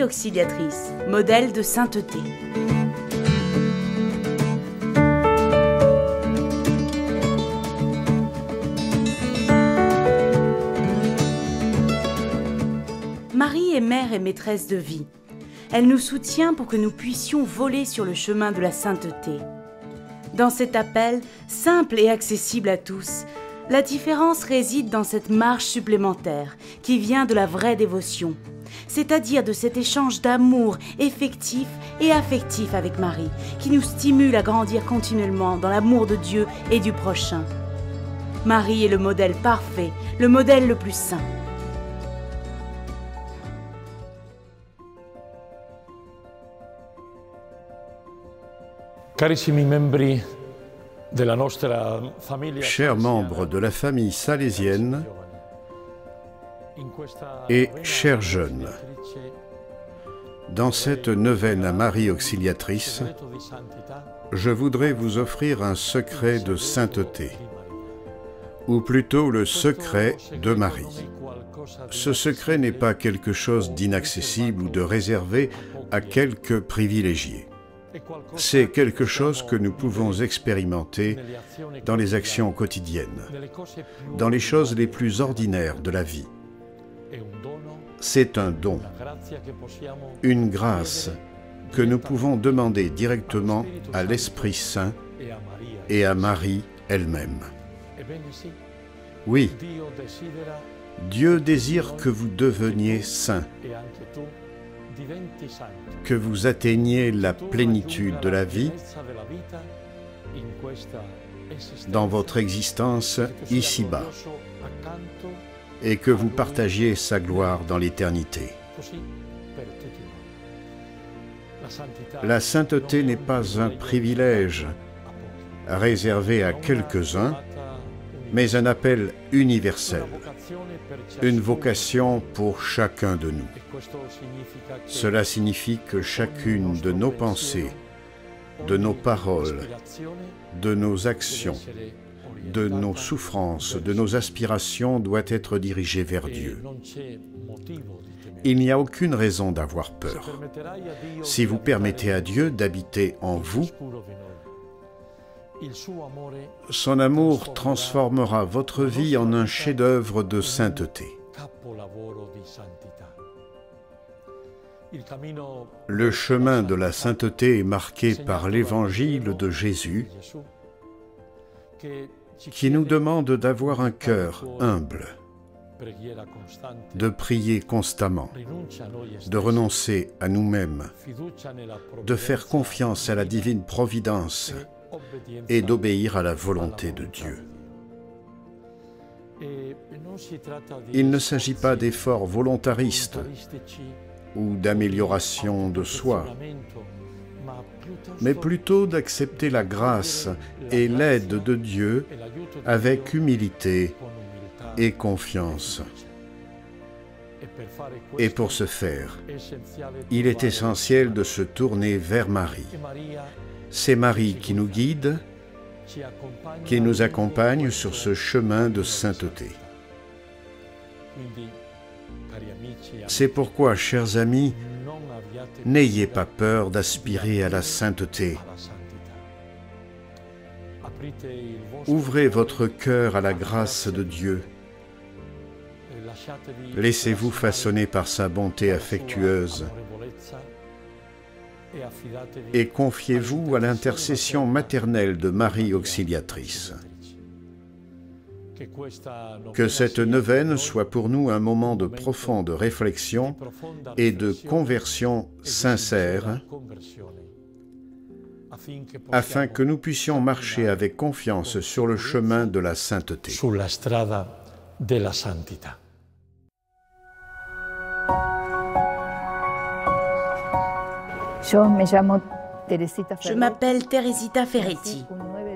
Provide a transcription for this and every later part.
Auxiliatrice, modèle de sainteté. Marie est mère et maîtresse de vie. Elle nous soutient pour que nous puissions voler sur le chemin de la sainteté. Dans cet appel, simple et accessible à tous, la différence réside dans cette marche supplémentaire qui vient de la vraie dévotion, c'est-à-dire de cet échange d'amour effectif et affectif avec Marie, qui nous stimule à grandir continuellement dans l'amour de Dieu et du prochain. Marie est le modèle parfait, le modèle le plus saint. Chers membres de la famille salésienne et chers jeunes, dans cette neuvaine à Marie Auxiliatrice, je voudrais vous offrir un secret de sainteté, ou plutôt le secret de Marie. Ce secret n'est pas quelque chose d'inaccessible ou de réservé à quelques privilégiés. C'est quelque chose que nous pouvons expérimenter dans les actions quotidiennes, dans les choses les plus ordinaires de la vie. C'est un don, une grâce que nous pouvons demander directement à l'Esprit Saint et à Marie elle-même. Oui, Dieu désire que vous deveniez saints, que vous atteigniez la plénitude de la vie dans votre existence ici-bas et que vous partagiez sa gloire dans l'éternité. La sainteté n'est pas un privilège réservé à quelques-uns, mais un appel universel, une vocation pour chacun de nous. Cela signifie que chacune de nos pensées, de nos paroles, de nos actions, de nos souffrances, de nos aspirations doit être dirigée vers Dieu. Il n'y a aucune raison d'avoir peur. Si vous permettez à Dieu d'habiter en vous, son amour transformera votre vie en un chef-d'œuvre de sainteté. Le chemin de la sainteté est marqué par l'évangile de Jésus, qui nous demande d'avoir un cœur humble, de prier constamment, de renoncer à nous-mêmes, de faire confiance à la divine providence et d'obéir à la volonté de Dieu. Il ne s'agit pas d'efforts volontaristes ou d'amélioration de soi, mais plutôt d'accepter la grâce et l'aide de Dieu avec humilité et confiance. Et pour ce faire, il est essentiel de se tourner vers Marie. C'est Marie qui nous guide, qui nous accompagne sur ce chemin de sainteté. C'est pourquoi, chers amis, n'ayez pas peur d'aspirer à la sainteté. Ouvrez votre cœur à la grâce de Dieu. Laissez-vous façonner par sa bonté affectueuse et confiez-vous à l'intercession maternelle de Marie Auxiliatrice. Que cette neuvaine soit pour nous un moment de profonde réflexion et de conversion sincère, afin que nous puissions marcher avec confiance sur le chemin de la sainteté. Je m'appelle Teresita Ferretti.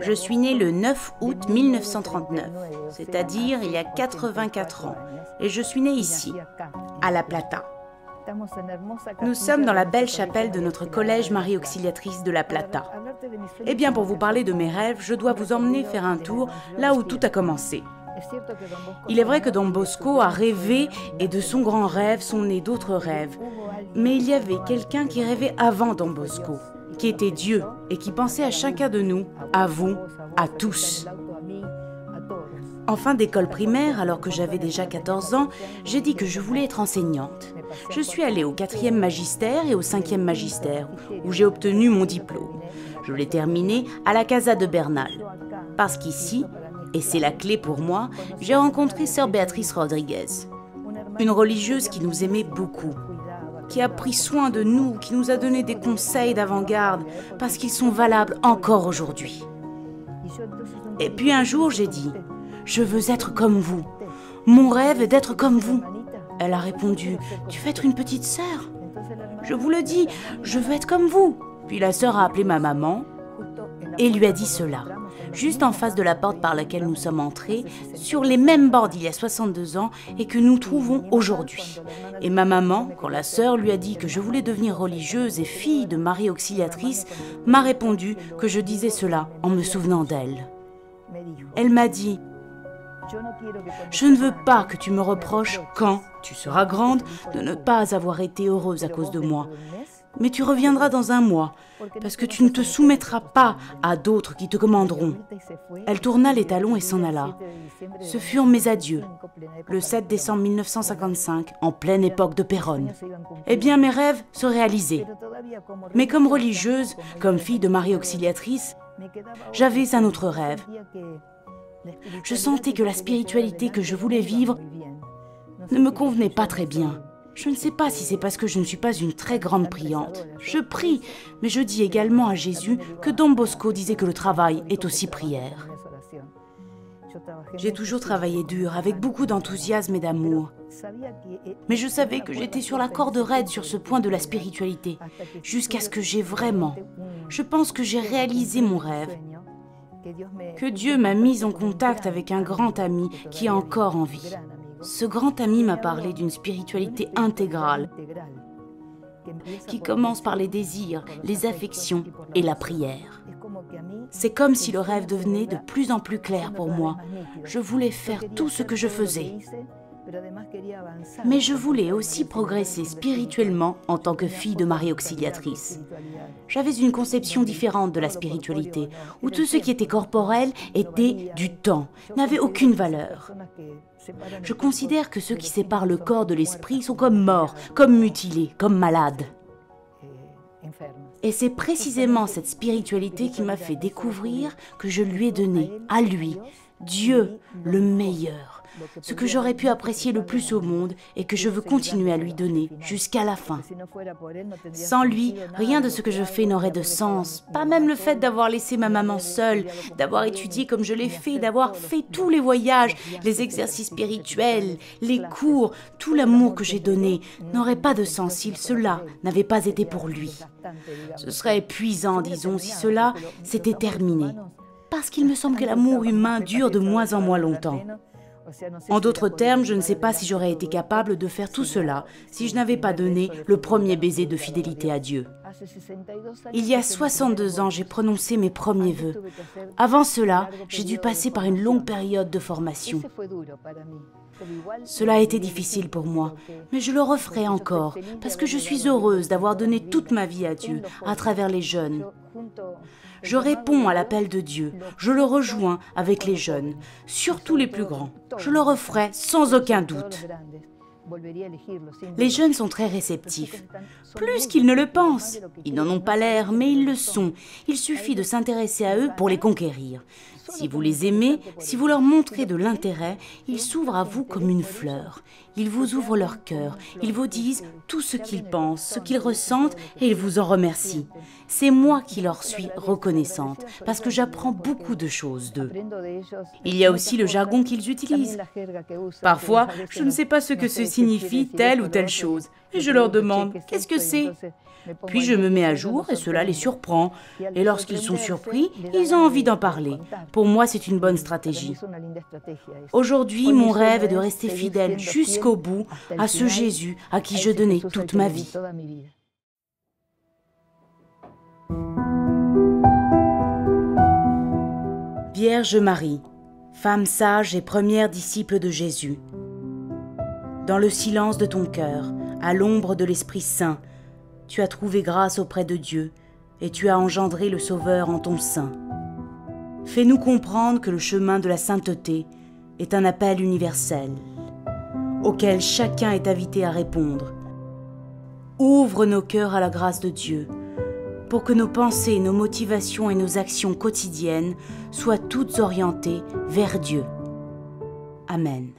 Je suis née le 9 août 1939, c'est-à-dire il y a 84 ans, et je suis née ici, à La Plata. Nous sommes dans la belle chapelle de notre collège Marie Auxiliatrice de La Plata. Eh bien, pour vous parler de mes rêves, je dois vous emmener faire un tour là où tout a commencé. Il est vrai que Don Bosco a rêvé et de son grand rêve sont nés d'autres rêves. Mais il y avait quelqu'un qui rêvait avant Don Bosco, qui était Dieu et qui pensait à chacun de nous, à vous, à tous. En fin d'école primaire, alors que j'avais déjà 14 ans, j'ai dit que je voulais être enseignante. Je suis allée au 4e magistère et au 5e magistère, où j'ai obtenu mon diplôme. Je l'ai terminé à la Casa de Bernal. Parce qu'ici, et c'est la clé pour moi, j'ai rencontré sœur Béatrice Rodriguez, une religieuse qui nous aimait beaucoup, qui a pris soin de nous, qui nous a donné des conseils d'avant-garde, parce qu'ils sont valables encore aujourd'hui. Et puis un jour, j'ai dit: je veux être comme vous. Mon rêve est d'être comme vous. Elle a répondu: tu veux être une petite sœur? Je vous le dis, je veux être comme vous. Puis la sœur a appelé ma maman et lui a dit cela, juste en face de la porte par laquelle nous sommes entrés, sur les mêmes bords d'il y a 62 ans et que nous trouvons aujourd'hui. Et ma maman, quand la sœur lui a dit que je voulais devenir religieuse et fille de Marie Auxiliatrice, m'a répondu que je disais cela en me souvenant d'elle. Elle m'a dit: je ne veux pas que tu me reproches, quand tu seras grande, de ne pas avoir été heureuse à cause de moi. Mais tu reviendras dans un mois, parce que tu ne te soumettras pas à d'autres qui te commanderont. Elle tourna les talons et s'en alla. Ce furent mes adieux, le 7 décembre 1955, en pleine époque de Péronne. Eh bien, mes rêves se réalisaient. Mais comme religieuse, comme fille de Marie Auxiliatrice, j'avais un autre rêve. Je sentais que la spiritualité que je voulais vivre ne me convenait pas très bien. Je ne sais pas si c'est parce que je ne suis pas une très grande priante. Je prie, mais je dis également à Jésus que Don Bosco disait que le travail est aussi prière. J'ai toujours travaillé dur, avec beaucoup d'enthousiasme et d'amour. Mais je savais que j'étais sur la corde raide sur ce point de la spiritualité, jusqu'à ce que je pense que j'ai réalisé mon rêve. Que Dieu m'a mise en contact avec un grand ami qui est encore en vie. Ce grand ami m'a parlé d'une spiritualité intégrale qui commence par les désirs, les affections et la prière. C'est comme si le rêve devenait de plus en plus clair pour moi. Je voulais faire tout ce que je faisais. Mais je voulais aussi progresser spirituellement en tant que fille de Marie Auxiliatrice. J'avais une conception différente de la spiritualité, où tout ce qui était corporel était du temps, n'avait aucune valeur. Je considère que ceux qui séparent le corps de l'esprit sont comme morts, comme mutilés, comme malades. Et c'est précisément cette spiritualité qui m'a fait découvrir que je lui ai donné, à lui, Dieu, le meilleur, ce que j'aurais pu apprécier le plus au monde et que je veux continuer à lui donner jusqu'à la fin. Sans lui, rien de ce que je fais n'aurait de sens, pas même le fait d'avoir laissé ma maman seule, d'avoir étudié comme je l'ai fait, d'avoir fait tous les voyages, les exercices spirituels, les cours, tout l'amour que j'ai donné n'aurait pas de sens si cela n'avait pas été pour lui. Ce serait épuisant, disons, si cela s'était terminé, parce qu'il me semble que l'amour humain dure de moins en moins longtemps. En d'autres termes, je ne sais pas si j'aurais été capable de faire tout cela si je n'avais pas donné le premier baiser de fidélité à Dieu. Il y a 62 ans, j'ai prononcé mes premiers vœux. Avant cela, j'ai dû passer par une longue période de formation. Cela a été difficile pour moi, mais je le referai encore, parce que je suis heureuse d'avoir donné toute ma vie à Dieu, à travers les jeunes. Je réponds à l'appel de Dieu, je le rejoins avec les jeunes, surtout les plus grands. Je le referai sans aucun doute. Les jeunes sont très réceptifs, plus qu'ils ne le pensent. Ils n'en ont pas l'air, mais ils le sont. Il suffit de s'intéresser à eux pour les conquérir. Si vous les aimez, si vous leur montrez de l'intérêt, ils s'ouvrent à vous comme une fleur. Ils vous ouvrent leur cœur, ils vous disent tout ce qu'ils pensent, ce qu'ils ressentent et ils vous en remercient. C'est moi qui leur suis reconnaissante, parce que j'apprends beaucoup de choses d'eux. Il y a aussi le jargon qu'ils utilisent. Parfois, je ne sais pas ce que signifie telle ou telle chose, et je leur demande « qu'est-ce que c'est ?» Puis je me mets à jour et cela les surprend. Et lorsqu'ils sont surpris, ils ont envie d'en parler. Pour moi, c'est une bonne stratégie. Aujourd'hui, mon rêve est de rester fidèle jusqu'au bout à ce Jésus à qui je donnais toute ma vie. Vierge Marie, Femme sage et première disciple de Jésus, dans le silence de ton cœur, à l'ombre de l'Esprit Saint, tu as trouvé grâce auprès de Dieu et tu as engendré le Sauveur en ton sein. Fais-nous comprendre que le chemin de la sainteté est un appel universel, auquel chacun est invité à répondre. Ouvre nos cœurs à la grâce de Dieu, pour que nos pensées, nos motivations et nos actions quotidiennes soient toutes orientées vers Dieu. Amen.